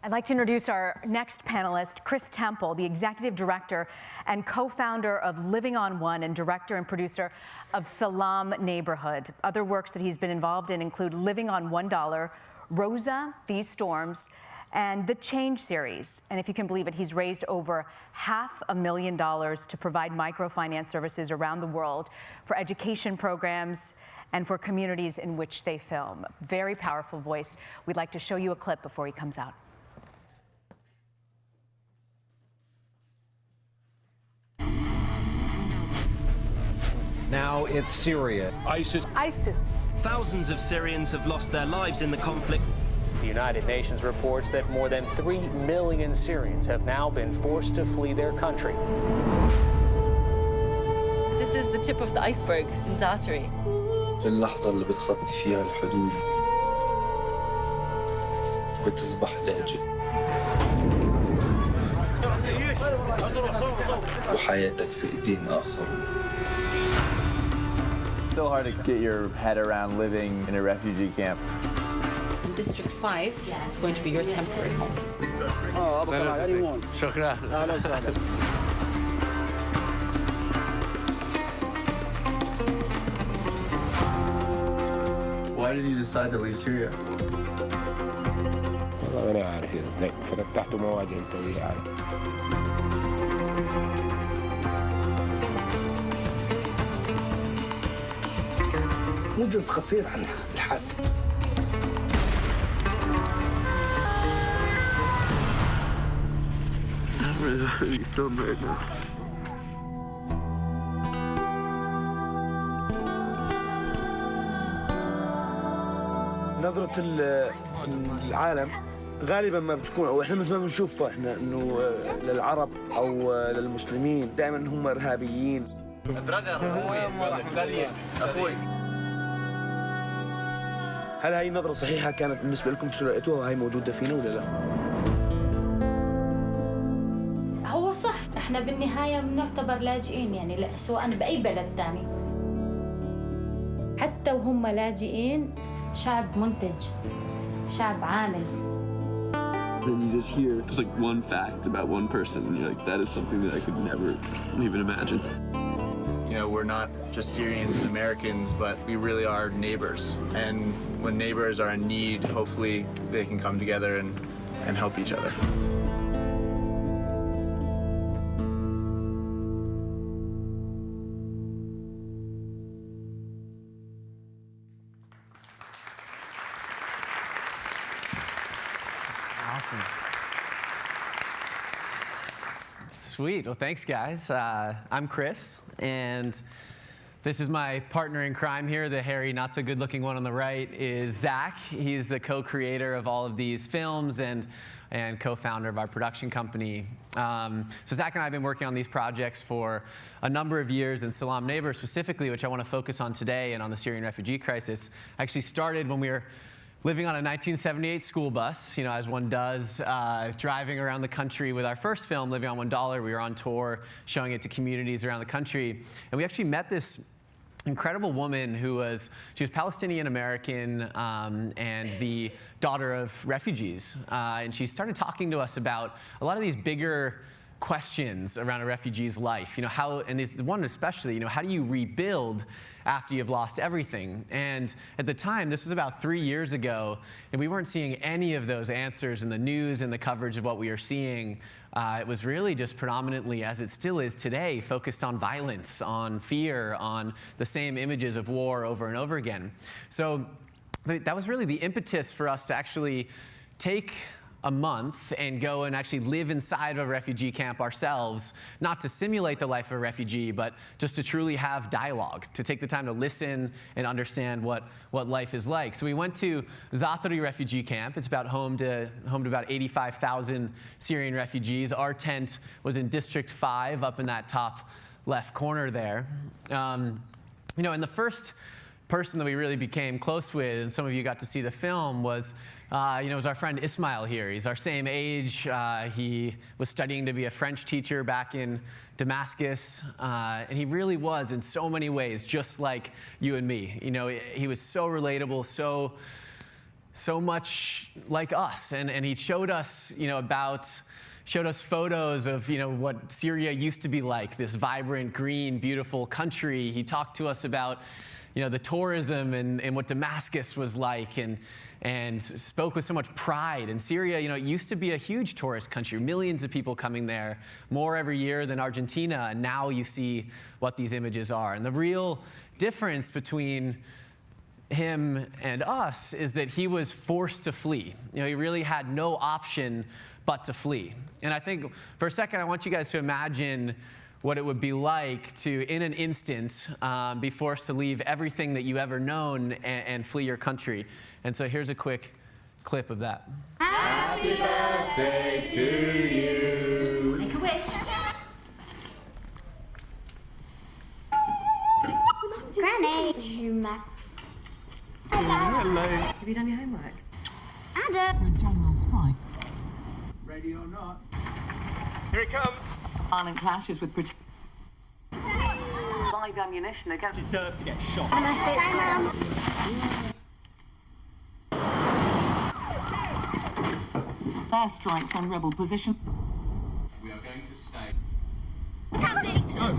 I'd like to introduce our next panelist, Chris Temple, the executive director and co-founder of Living on One and director and producer of Salam Neighborhood. Other works that he's been involved in include Living on $1, Rosa, These Storms, and the Change series. And if you can believe it, he's raised over $500,000 to provide microfinance services around the world for education programs and for communities in which they film. Very powerful voice. We'd like to show you a clip before he comes out. Now it's Syria. ISIS. Thousands of Syrians have lost their lives in the conflict. The United Nations reports that more than 3 million Syrians have now been forced to flee their country. This is the tip of the iceberg in Zaatari. في اللحظة اللي بتخطي فيها الحدود بتصبح لاجئ وحياتك في ايدين آخرين. It's still hard to get your head around living in a refugee camp. In District 5, it's going to be your temporary home. شكرا. Why did you decide to leave Syria? والله أنا عارف ازاي فتحت مواجهة طويلة عارف. موجز قصير عن الحادث. I'm really hurting right now. نظرة العالم غالبا ما بتكون او احنا مثل ما بنشوفها احنا انه للعرب او للمسلمين دائما هم ارهابيين. هل هاي النظرة صحيحة كانت بالنسبة لكم لقيتوها وهي موجودة فينا ولا لا؟ هو صح، احنا بالنهاية بنعتبر لاجئين يعني سواء بأي بلد ثاني. حتى وهم لاجئين شعب منتج، شعب عامل. Then you just hear just like one fact about one person and you're like, that is something that I could never even imagine. You know, we're not just Syrians and Americans, but we really are neighbors. And when neighbors are in need, hopefully they can come together and help each other. Awesome. Sweet. Well, thanks, guys. I'm Chris, and this is my partner in crime here. The hairy, not so good-looking one on the right is Zach. He's the co-creator of all of these films and co-founder of our production company. So Zach and I have been working on these projects for a number of years, and Salam Neighbor specifically, which I want to focus on today and on the Syrian refugee crisis, actually started when we were living on a 1978 school bus, you know, as one does, driving around the country with our first film, Living on $1. We were on tour, showing it to communities around the country. And we actually met this incredible woman she was Palestinian American and the daughter of refugees. And she started talking to us about a lot of these bigger questions around a refugee's life. You know, and this one especially, you know, how do you rebuild after you've lost everything? And at the time, this was about 3 years ago, and we weren't seeing any of those answers in the news and the coverage of what we are seeing. It was really just predominantly, as it still is today, focused on violence, on fear, on the same images of war over and over again. So that was really the impetus for us to actually take a month and go and actually live inside of a refugee camp ourselves, not to simulate the life of a refugee, but just to truly have dialogue, to take the time to listen and understand what life is like. So we went to Zaatari refugee camp. It's about home to about 85,000 Syrian refugees. Our tent was in District 5 up in that top left corner there. You know, and the first person that we really became close with, and some of you got to see the film, was was our friend Ismail here. He's our same age. He was studying to be a French teacher back in Damascus, and he really was, in so many ways, just like you and me. You know, he was so relatable, so much like us, and he showed us, showed us photos of, what Syria used to be like, this vibrant, green, beautiful country. He talked to us about, the tourism and what Damascus was like, and spoke with so much pride. And Syria, it used to be a huge tourist country, millions of people coming there, more every year than Argentina, and now you see what these images are. And the real difference between him and us is that he was forced to flee. He really had no option but to flee. And I think for a second, I want you guys to imagine what it would be like to, in an instant, be forced to leave everything that you ever known and flee your country. And so here's a quick clip of that. Happy birthday to you. Make a wish. Granny. Hello. Have you done your homework? Adam. Ready or not? Here it comes. Violent clashes with live ammunition against deserve to get shot. Have a nice day at school. Airstrikes on rebel position. We are going to stay. What's happening? Go.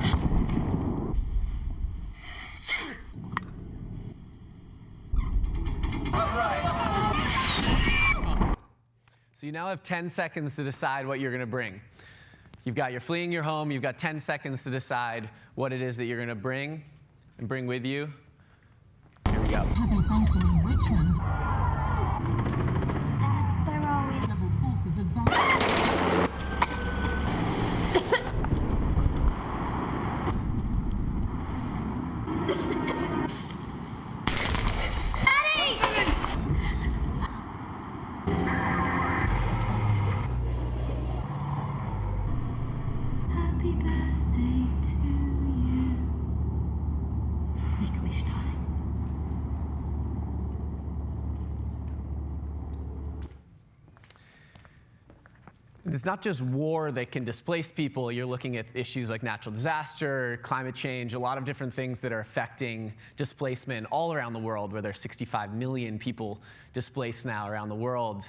So you now have 10 seconds to decide what you're going to bring. You're fleeing your home. You've got 10 seconds to decide what it is that you're going to bring and bring with you. Here we go. Having fighting in Richmond. Where are we? Rebel forces advance. Happy birthday to you. Make a wish, darling. It's not just war that can displace people. You're looking at issues like natural disaster, climate change, a lot of different things that are affecting displacement all around the world, where there's 65 million people displaced now around the world.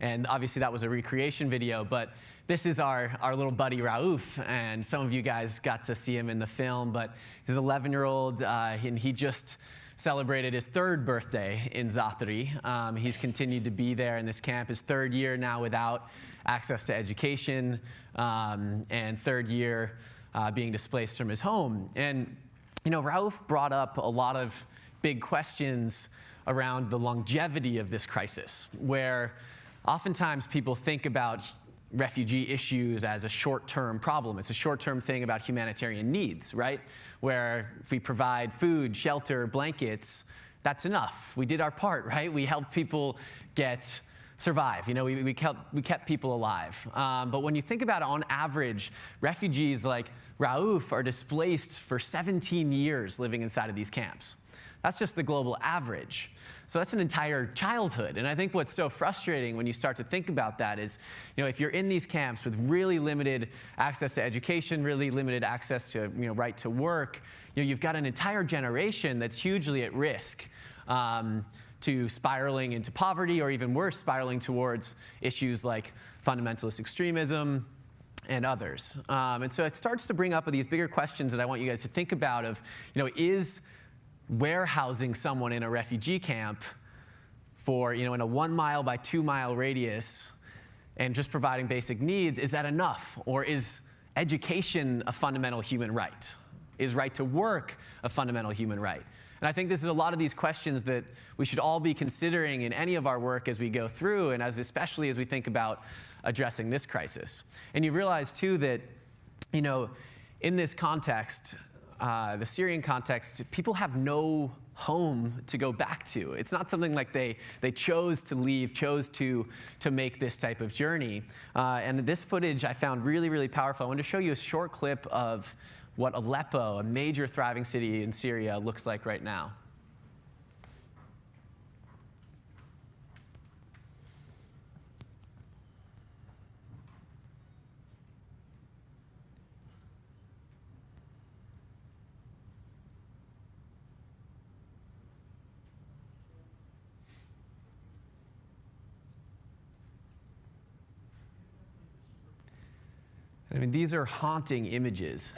And obviously that was a recreation video, but this is our little buddy Rauf, and some of you guys got to see him in the film, but he's an 11-year-old, and he just celebrated his 3rd birthday in Zaatari. He's continued to be there in this camp, his 3rd year now without access to education, and 3rd year being displaced from his home. And, Rauf brought up a lot of big questions around the longevity of this crisis, where oftentimes people think about refugee issues as a short-term problem. It's a short-term thing about humanitarian needs, right? Where if we provide food, shelter, blankets, that's enough. We did our part, right? We helped people survive. We kept people alive. But when you think about it, on average, refugees like Rauf are displaced for 17 years living inside of these camps. That's just the global average. So that's an entire childhood. And I think what's so frustrating when you start to think about that is, if you're in these camps with really limited access to education, really limited access to, right to work, you've got an entire generation that's hugely at risk to spiraling into poverty, or even worse, spiraling towards issues like fundamentalist extremism and others. And so it starts to bring up these bigger questions that I want you guys to think about of, is warehousing someone in a refugee camp for, in a 1 mile by 2 mile radius and just providing basic needs, is that enough? Or is education a fundamental human right? Is right to work a fundamental human right? And I think this is a lot of these questions that we should all be considering in any of our work as we go through, and especially as we think about addressing this crisis. And you realize too that, in this context, the Syrian context, people have no home to go back to. It's not something like they chose to leave, chose to make this type of journey. And this footage I found really, really powerful. I want to show you a short clip of what Aleppo, a major thriving city in Syria, looks like right now. I mean, these are haunting images.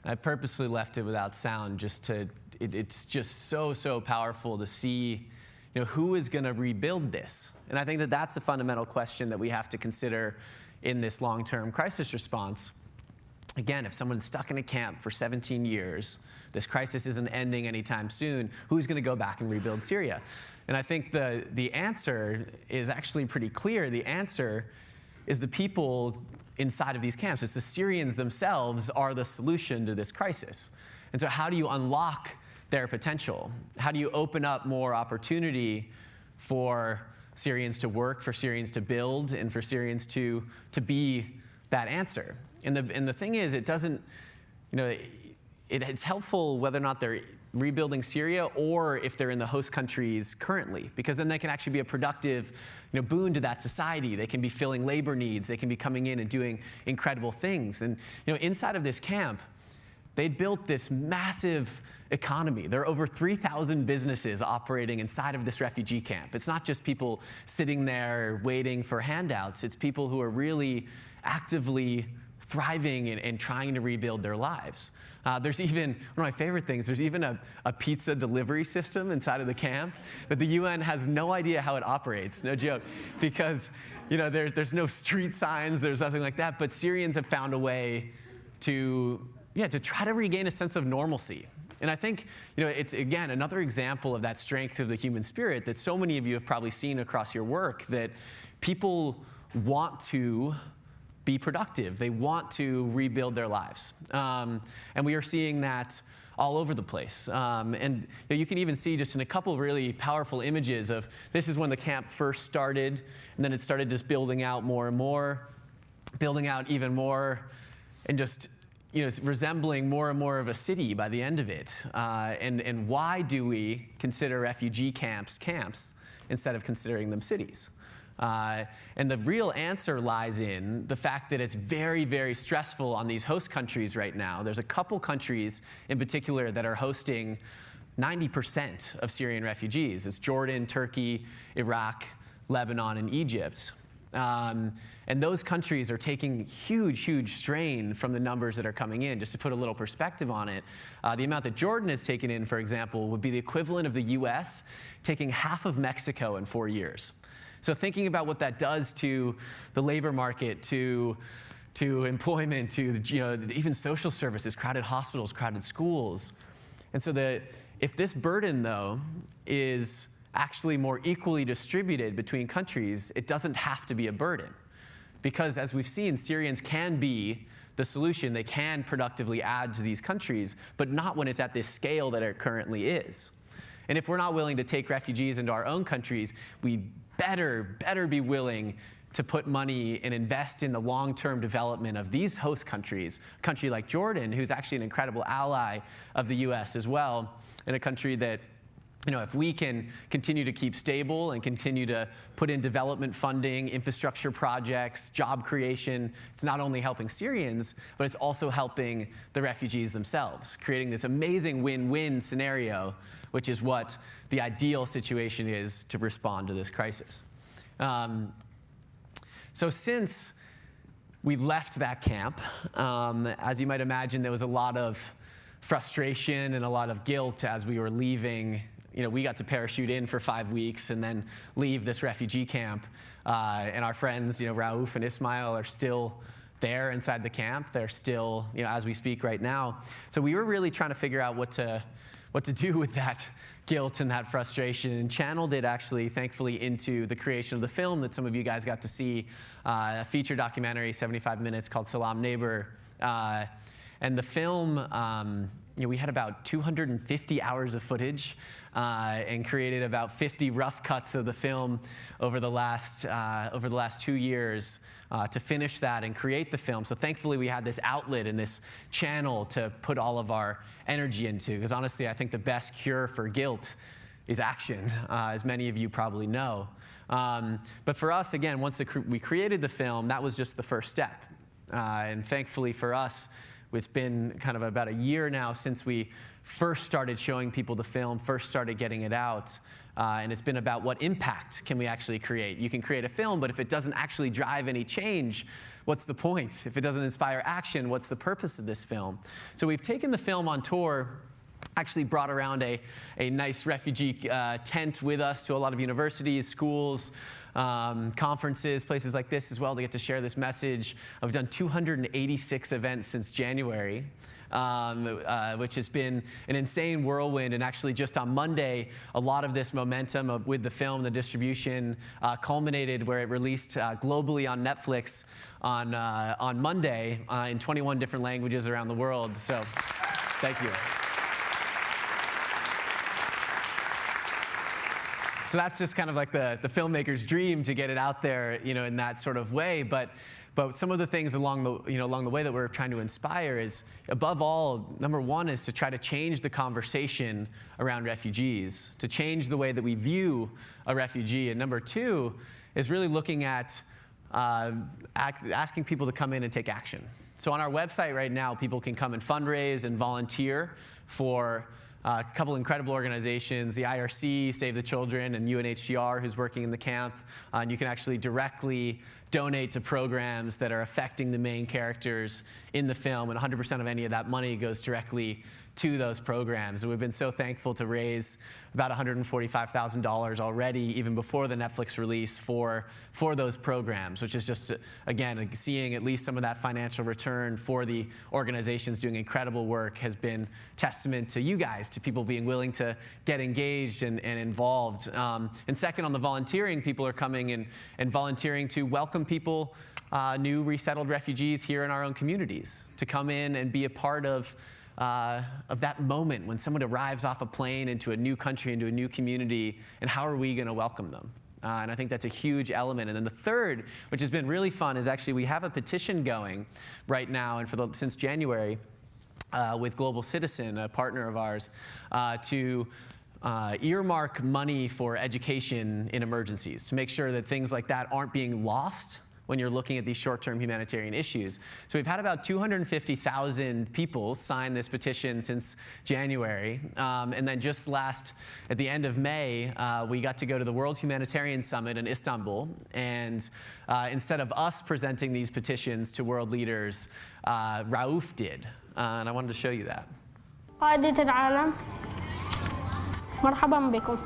I purposely left it without sound just to, it's just so powerful to see, who is going to rebuild this? And I think that that's a fundamental question that we have to consider in this long-term crisis response. Again, if someone's stuck in a camp for 17 years, this crisis isn't ending anytime soon, who's going to go back and rebuild Syria? And I think the answer is actually pretty clear. The answer is the people inside of these camps. It's the Syrians themselves are the solution to this crisis. And so how do you unlock their potential? How do you open up more opportunity for Syrians to work, for Syrians to build, and for Syrians to be that answer? And the thing is, it doesn't, it's helpful whether or not they're rebuilding Syria or if they're in the host countries currently, because then they can actually be a productive boon to that society. They can be filling labor needs. They can be coming in and doing incredible things. And inside of this camp, they'd built this massive economy. There are over 3,000 businesses operating inside of this refugee camp. It's not just people sitting there waiting for handouts. It's people who are really actively thriving and trying to rebuild their lives. There's even, one of my favorite things, there's even a pizza delivery system inside of the camp that the UN has no idea how it operates, no joke, because there's no street signs, there's nothing like that, but Syrians have found a way to try to regain a sense of normalcy. And I think, it's, again, another example of that strength of the human spirit that so many of you have probably seen across your work, that people want to be productive. They want to rebuild their lives. And we are seeing that all over the place. And you can even see just in a couple of really powerful images of, this is when the camp first started, and then it started just building out more and more, building out even more, and just resembling more and more of a city by the end of it. And why do we consider refugee camps instead of considering them cities? And the real answer lies in the fact that it's very, very stressful on these host countries right now. There's a couple countries in particular that are hosting 90% of Syrian refugees. It's Jordan, Turkey, Iraq, Lebanon, and Egypt. And those countries are taking huge strain from the numbers that are coming in. Just to put a little perspective on it, the amount that Jordan has taken in, for example, would be the equivalent of the US taking half of Mexico in 4 years. So thinking about what that does to the labor market, to employment, to even social services, crowded hospitals, crowded schools. And so if this burden, though, is actually more equally distributed between countries, it doesn't have to be a burden. Because as we've seen, Syrians can be the solution. They can productively add to these countries, but not when it's at this scale that it currently is. And if we're not willing to take refugees into our own countries, we better be willing to put money and invest in the long-term development of these host countries. A country like Jordan, who's actually an incredible ally of the US as well, and a country that, if we can continue to keep stable and continue to put in development funding, infrastructure projects, job creation, it's not only helping Syrians, but it's also helping the refugees themselves, creating this amazing win-win scenario, which is what the ideal situation is to respond to this crisis. So since we've left that camp, as you might imagine, there was a lot of frustration and a lot of guilt as we were leaving. We got to parachute in for 5 weeks and then leave this refugee camp. And our friends, Raouf and Ismail, are still there inside the camp. They're still, as we speak right now. So we were really trying to figure out what to do with that guilt and that frustration, and channeled it actually, thankfully, into the creation of the film that some of you guys got to see, a feature documentary, 75 minutes, called Salam Neighbor. And the film, we had about 250 hours of footage and created about 50 rough cuts of the film over the last 2 years to finish that and create the film. So thankfully we had this outlet and this channel to put all of our energy into, because honestly I think the best cure for guilt is action, as many of you probably know. But for us, again, once we created the film, that was just the first step. And thankfully for us, it's been kind of about a year now since we first started showing people the film, first started getting it out. And it's been about what impact can we actually create. You can create a film, but if it doesn't actually drive any change, what's the point? If it doesn't inspire action, what's the purpose of this film? So we've taken the film on tour, actually brought around a nice refugee tent with us to a lot of universities, schools, conferences, places like this as well to get to share this message. We've done 286 events since January. Which has been an insane whirlwind. And actually just on Monday, a lot of this momentum with the film, the distribution, culminated where it released globally on Netflix on Monday in 21 different languages around the world. So thank you. So that's just kind of like the filmmaker's dream to get it out there, in that sort of way. But some of the things along the way that we're trying to inspire is, above all, number one is to try to change the conversation around refugees, to change the way that we view a refugee. And number two is really looking at asking people to come in and take action. So on our website right now, people can come and fundraise and volunteer for a couple incredible organizations, the IRC, Save the Children, and UNHCR, who's working in the camp. And you can actually directly donate to programs that are affecting the main characters in the film, and 100% of any of that money goes directly to those programs. And we've been so thankful to raise about $145,000 already, even before the Netflix release, for those programs, which is just, again, seeing at least some of that financial return for the organizations doing incredible work has been testament to you guys, to people being willing to get engaged and involved. And second, on the volunteering, people are coming and volunteering to welcome people, new resettled refugees here in our own communities, to come in and be a part of that moment when someone arrives off a plane into a new country, into a new community, and how are we going to welcome them? And I think that's a huge element. And then the third, which has been really fun, is actually we have a petition going right now, and since January, with Global Citizen, a partner of ours, to earmark money for education in emergencies, to make sure that things like that aren't being lost when you're looking at these short-term humanitarian issues. So we've had about 250,000 people sign this petition since January. And then just at the end of May, we got to go to the World Humanitarian Summit in Istanbul. And instead of us presenting these petitions to world leaders, Rauf did. And I wanted to show you that. قائدة العالم، مرحبا بكم.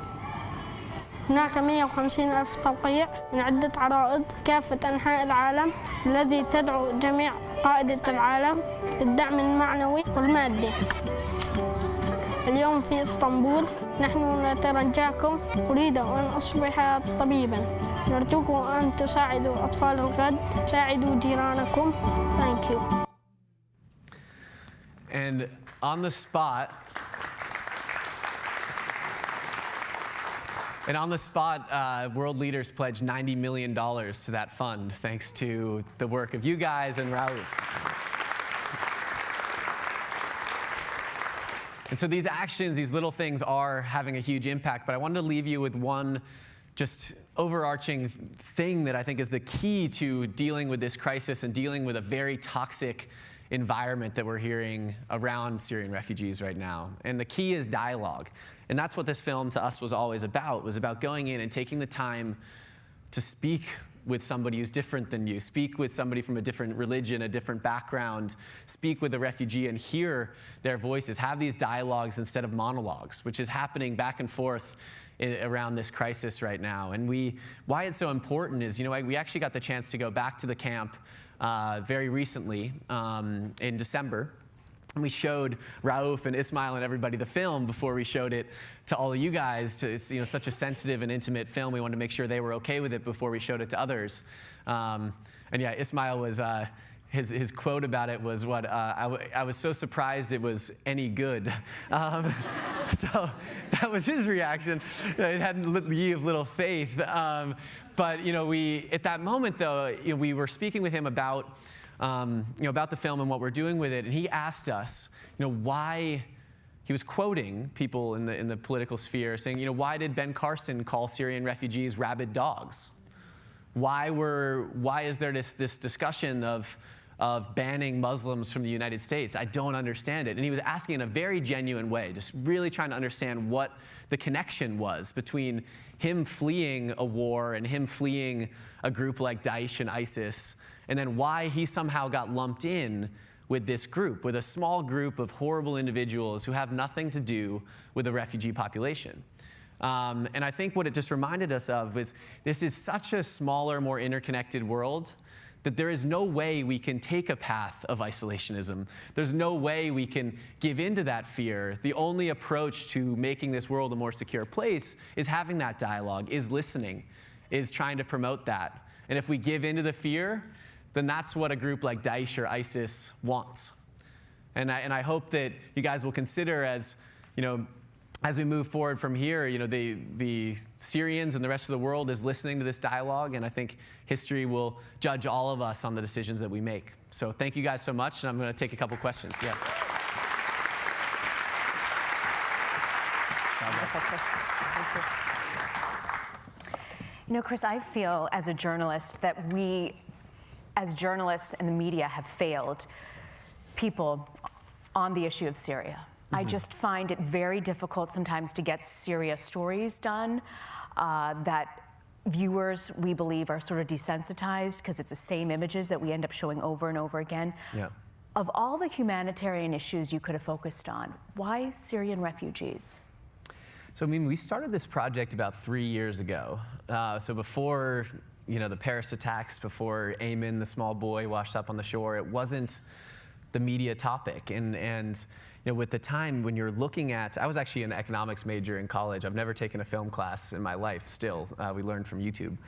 هناك 150,000 توقيع من عدة عرائض كافة أنحاء العالم الذي تدعو جميع قائدة العالم للدعم المعنوي والمادي. اليوم في اسطنبول نحن نترجاكم، أريد أن أصبح طبيبا، نرجوكم أن تساعدوا أطفال الغد، ساعدوا جيرانكم. Thank you. And on the spot, world leaders pledged $90 million to that fund, thanks to the work of you guys and Rauf. And so these actions, these little things are having a huge impact, but I wanted to leave you with one just overarching thing that I think is the key to dealing with this crisis and dealing with a very toxic environment that we're hearing around Syrian refugees right now. And the key is dialogue. And that's what this film to us was always about. It was about going in and taking the time to speak with somebody who's different than you, speak with somebody from a different religion, a different background, speak with a refugee and hear their voices, have these dialogues instead of monologues, which is happening back and forth around this crisis right now. And why it's so important is, we actually got the chance to go back to the camp very recently in December. And we showed Rauf and Ismail and everybody the film before we showed it to all of you guys. It's such a sensitive and intimate film. We wanted to make sure they were okay with it before we showed it to others. And yeah, Ismail was, his quote about it was what, I was so surprised it was any good. So that was his reaction. It hadn't leave little faith. But at that moment though, we were speaking with him about about the film and what we're doing with it, and he asked us, why. He was quoting people in the political sphere, saying, why did Ben Carson call Syrian refugees rabid dogs? Why is there this discussion of banning Muslims from the United States? I don't understand it. And he was asking in a very genuine way, just really trying to understand what the connection was between him fleeing a war and him fleeing a group like Daesh and ISIS and then why he somehow got lumped in with this group, with a small group of horrible individuals who have nothing to do with the refugee population. And I think what it just reminded us of is this is such a smaller, more interconnected world that there is no way we can take a path of isolationism. There's no way we can give into that fear. The only approach to making this world a more secure place is having that dialogue, is listening, is trying to promote that. And if we give into the fear, then that's what a group like Daesh or ISIS wants. And I hope that you guys will consider, as as we move forward from here, the Syrians and the rest of the world is listening to this dialogue, and I think history will judge all of us on the decisions that we make. So thank you guys so much, and I'm going to take a couple questions. Yeah. Thank you. Chris, I feel as a journalist that we, as journalists and the media, have failed people on the issue of Syria. I just find it very difficult sometimes to get Syria stories done that viewers, we believe, are sort of desensitized because it's the same images that we end up showing over and over again. Yeah. Of all the humanitarian issues you could have focused on, why Syrian refugees? So, we started this project about 3 years ago. So before, the Paris attacks, before Ayman, the small boy, washed up on the shore, it wasn't the media topic. And with the time when you're looking at, I was actually an economics major in college. I've never taken a film class in my life still. We learned from YouTube.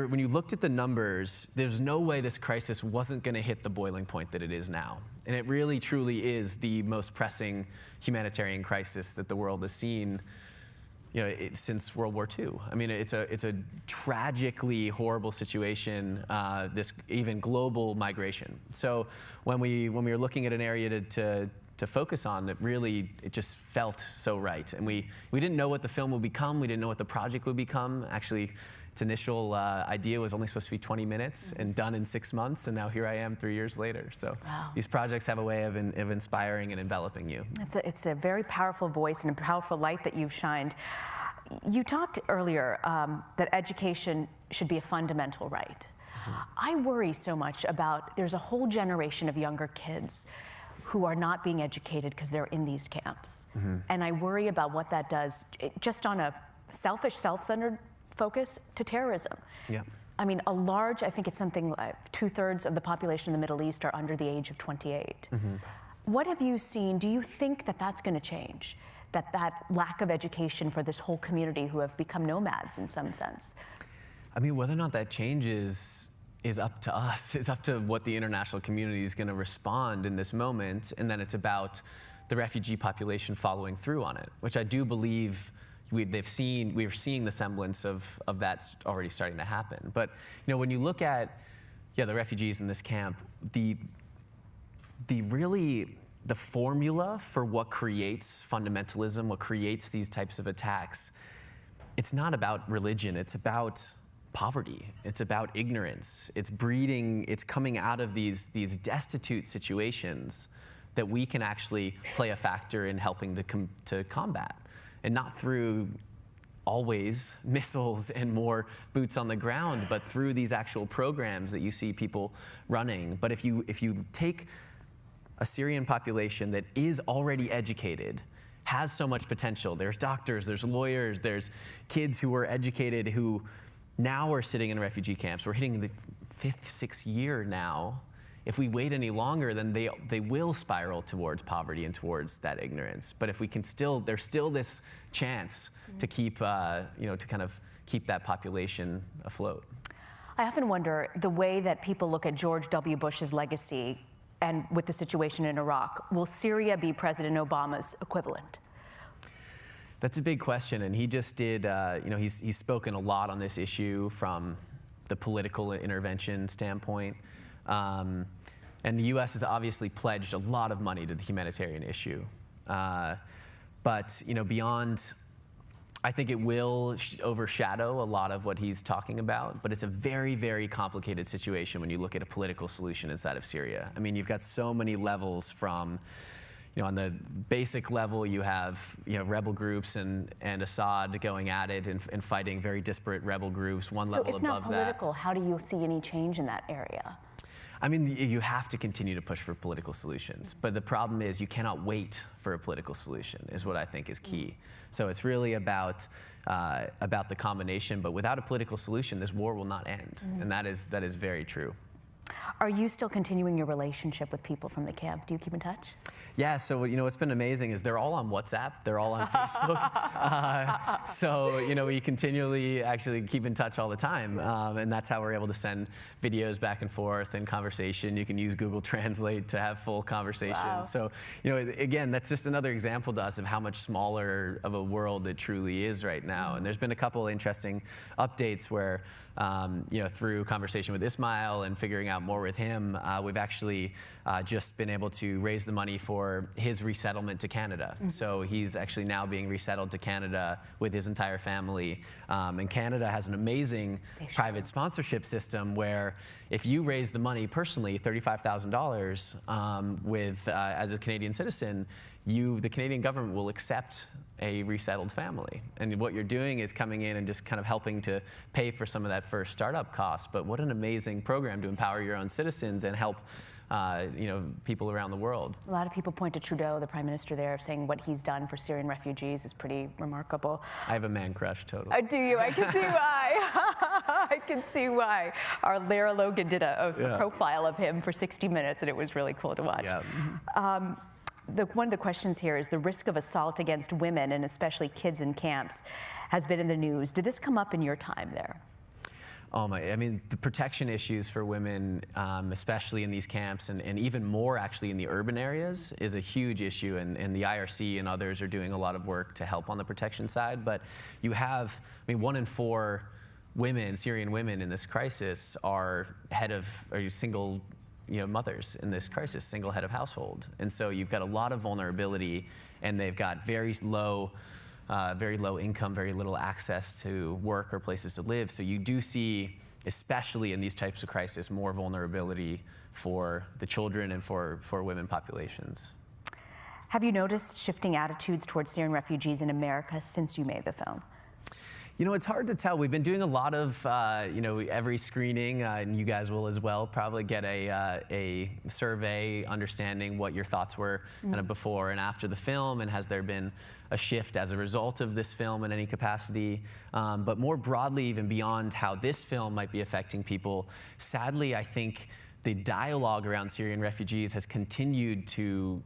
When you looked at the numbers, there's no way this crisis wasn't going to hit the boiling point that it is now. And it really, truly is the most pressing humanitarian crisis that the world has seen since World War II. It's a tragically horrible situation, this even global migration. So when we were looking at an area to focus on, it just felt so right. And we didn't know what the film would become. We didn't know what the project would become. Actually, its initial idea was only supposed to be 20 minutes and done in 6 months, and now here I am 3 years later. So these projects have a way of inspiring and enveloping you. It's a very powerful voice and a powerful light that you've shined. You talked earlier that education should be a fundamental right. I worry so much about, there's a whole generation of younger kids who are not being educated because they're in these camps. And I worry about what that does, just on a selfish, self-centered focus, to terrorism. Yeah. I think it's something like 2/3 of the population in the Middle East are under the age of 28. What have you seen? Do you think that that's going to change? That lack of education for this whole community who have become nomads in some sense? Whether or not that changes is up to us. It's up to what the international community is going to respond in this moment, and then it's about the refugee population following through on it, which I do believe we're seeing the semblance of that already starting to happen. But when you look at the refugees in this camp, the formula for what creates fundamentalism, what creates these types of attacks, it's not about religion, it's about poverty, it's about ignorance, it's breeding, it's coming out of these destitute situations that we can actually play a factor in helping to combat. And not through always missiles and more boots on the ground, but through these actual programs that you see people running. But if you take a Syrian population that is already educated, has so much potential, there's doctors, there's lawyers, there's kids who are educated who now are sitting in refugee camps. We're hitting the 5th, 6th year now. If we wait any longer, then they will spiral towards poverty and towards that ignorance. But if we can there's still this chance to keep, to kind of keep that population afloat. I often wonder the way that people look at George W. Bush's legacy and with the situation in Iraq. Will Syria be President Obama's equivalent? That's a big question, and he just did, he's spoken a lot on this issue from the political intervention standpoint. And the U.S. has obviously pledged a lot of money to the humanitarian issue. But beyond, I think it will overshadow a lot of what he's talking about, but it's a very, very complicated situation when you look at a political solution inside of Syria. You've got so many levels from on the basic level, you have rebel groups and Assad going at it and fighting very disparate rebel groups. One level above that. So if not political, how do you see any change in that area? I mean, you have to continue to push for political solutions, but the problem is you cannot wait for a political solution, is what I think is key. So it's really about the combination, but without a political solution, this war will not end, and that is very true. Are you still continuing your relationship with people from the camp? Do you keep in touch? Yeah, so what's been amazing is they're all on WhatsApp, they're all on Facebook. So we continually actually keep in touch all the time, and that's how we're able to send videos back and forth and conversation. You can use Google Translate to have full conversations. Wow. So again, that's just another example to us of how much smaller of a world it truly is right now. And there's been a couple interesting updates where through conversation with Ismail and figuring out more with him, we've actually just been able to raise the money for his resettlement to Canada. So he's actually now being resettled to Canada with his entire family. And Canada has an amazing private sponsorship system where if you raise the money personally, $35,000 as a Canadian citizen, the Canadian government will accept a resettled family. And what you're doing is coming in and just kind of helping to pay for some of that first startup cost. But what an amazing program to empower your own citizens and help people around the world. A lot of people point to Trudeau, the prime minister there, saying what he's done for Syrian refugees is pretty remarkable. I have a man crush, totally. Do you? I can see why. I can see why. Our Lara Logan did a profile of him for 60 Minutes, and it was really cool to watch. Yeah. One of the questions here is the risk of assault against women, and especially kids in camps, has been in the news. Did this come up in your time there? I mean, the protection issues for women, especially in these camps, and even more actually in the urban areas, is a huge issue, and the IRC and others are doing a lot of work to help on the protection side. But you have, 1 in 4 women, Syrian women in this crisis are single mothers in this crisis, single head of household. And so you've got a lot of vulnerability, and they've got very low income, very little access to work or places to live. So you do see, especially in these types of crises, more vulnerability for the children and for women populations. Have you noticed shifting attitudes towards Syrian refugees in America since you made the film? It's hard to tell. We've been doing a lot of, every screening, and you guys will as well, probably get a survey understanding what your thoughts were kind of before and after the film, and has there been a shift as a result of this film in any capacity. But more broadly, even beyond how this film might be affecting people, sadly, I think the dialogue around Syrian refugees has continued to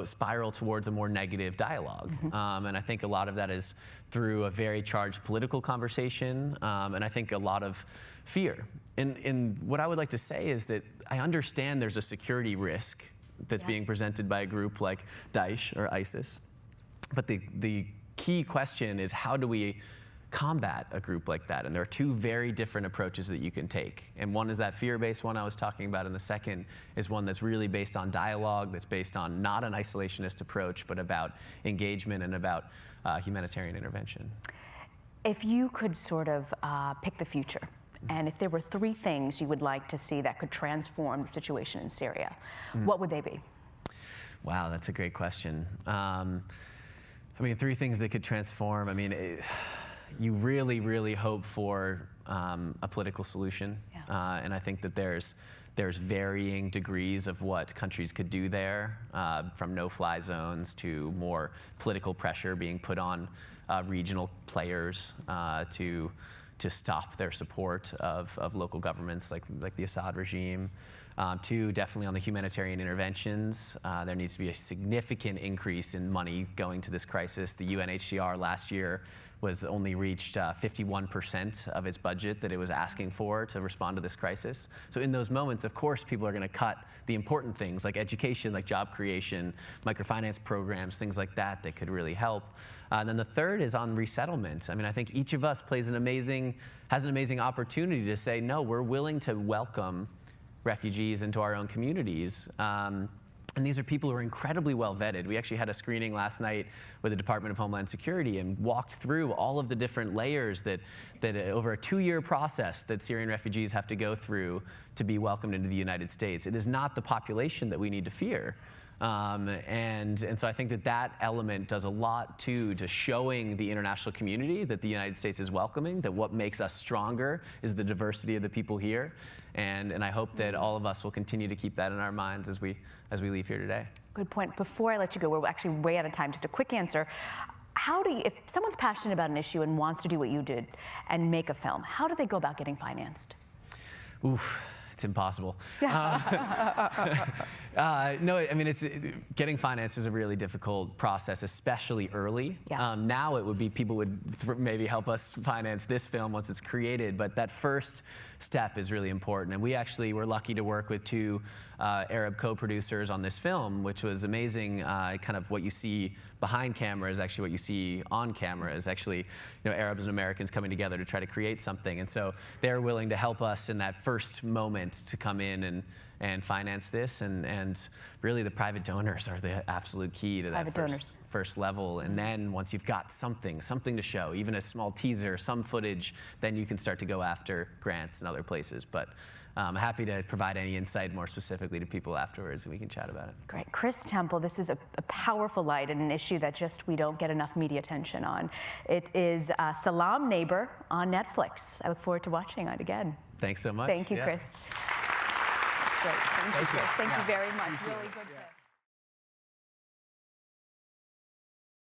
spiral towards a more negative dialogue. And I think a lot of that is through a very charged political conversation, and I think a lot of fear. And what I would like to say is that I understand there's a security risk that's being presented by a group like Daesh or ISIS, but the key question is, how do we combat a group like that? And there are 2 very different approaches that you can take. And one is that fear-based one I was talking about, and the second is one that's really based on dialogue, that's based on not an isolationist approach, but about engagement and about humanitarian intervention. If you could sort of pick the future, and if there were 3 things you would like to see that could transform the situation in Syria, what would they be? Wow, that's a great question. 3 things that could transform. You really, really hope for a political solution, and I think that there's varying degrees of what countries could do there, from no-fly zones to more political pressure being put on regional players to stop their support of local governments like the Assad regime. 2, definitely on the humanitarian interventions. There needs to be a significant increase in money going to this crisis. The UNHCR last year was only reached 51% of its budget that it was asking for to respond to this crisis. So in those moments, of course, people are going to cut the important things like education, like job creation, microfinance programs, things like that could really help. And then the third is on resettlement. I think each of us has an amazing opportunity to say, no, we're willing to welcome refugees into our own communities. And these are people who are incredibly well vetted. We actually had a screening last night with the Department of Homeland Security and walked through all of the different layers that over a 2-year process that Syrian refugees have to go through to be welcomed into the United States. It is not the population that we need to fear. And so I think that element does a lot too to showing the international community that the United States is welcoming, that what makes us stronger is the diversity of the people here. And I hope that all of us will continue to keep that in our minds as we leave here today. Good point. Before I let you go, we're actually way out of time. Just a quick answer. How do you, if someone's passionate about an issue and wants to do what you did and make a film, how do they go about getting financed? Oof. It's impossible. No, I mean, getting finance is a really difficult process, especially early. Yeah. Now it would be people would maybe help us finance this film once it's created, but that first step is really important. And we actually were lucky to work with 2 Arab co-producers on this film, which was amazing. Kind of what you see behind camera is actually what you see on camera, is actually Arabs and Americans coming together to try to create something. And so they're willing to help us in that first moment to come in and finance this. And really the private donors are the absolute key to that first level. And then once you've got something to show, even a small teaser, some footage, then you can start to go after grants and other places. But I'm happy to provide any insight more specifically to people afterwards, and we can chat about it. Great. Chris Temple, this is a powerful light and an issue that just we don't get enough media attention on. It is Salam Neighbor on Netflix. I look forward to watching it again. Thanks so much. Thank you, Chris. That's great. Thank you, Chris. Thank you very much. Really good.